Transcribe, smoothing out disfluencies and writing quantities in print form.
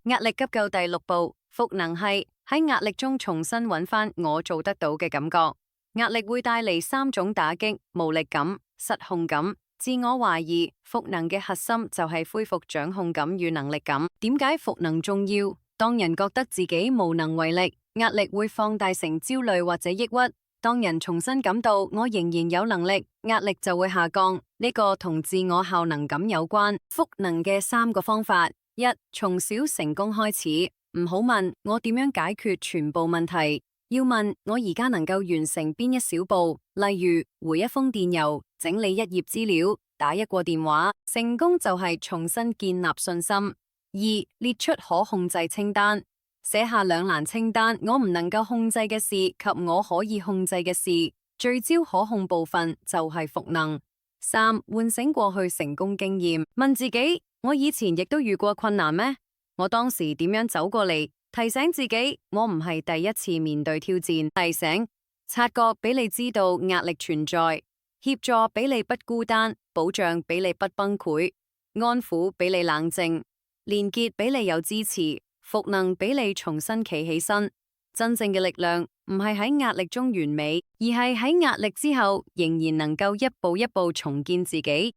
壓力急救第6步，復能係喺壓力中重新揾返我做得到嘅感覺。壓力會帶嚟3種打擊：無力感、失控感、自我懷疑。復能嘅核心就係恢復掌控感與能力感。點解復能重要？當人覺得自己無能為力，壓力會放大成焦慮或者抑鬱。當人重新感到我仍然有能力，壓力就會下降。呢個同自我效能感有關。復能嘅3個方法：一、從小成功開始，唔好問我點樣解決全部問題，要問我而家能夠完成邊一小步。例如回一封電郵、整理一頁資料、打一個電話。成功就係重新建立信心。二、列出可控制清單，寫下2欄清單：我唔能夠控制嘅事及我可以控制嘅事，聚焦可控部分就係復能。3、喚醒過去成功經驗，問自己：我以前亦都遇過困難咩？我當時點樣走過嚟？提醒自己，我唔係第一次面對挑戰。提醒、察覺俾你知道壓力存在，協助俾你不孤單，保障俾你不崩潰，安撫俾你冷靜，連結俾你有支持，復能俾你重新企起身。真正嘅力量唔係喺壓力中完美，而係喺壓力之後仍然能夠一步一步重建自己。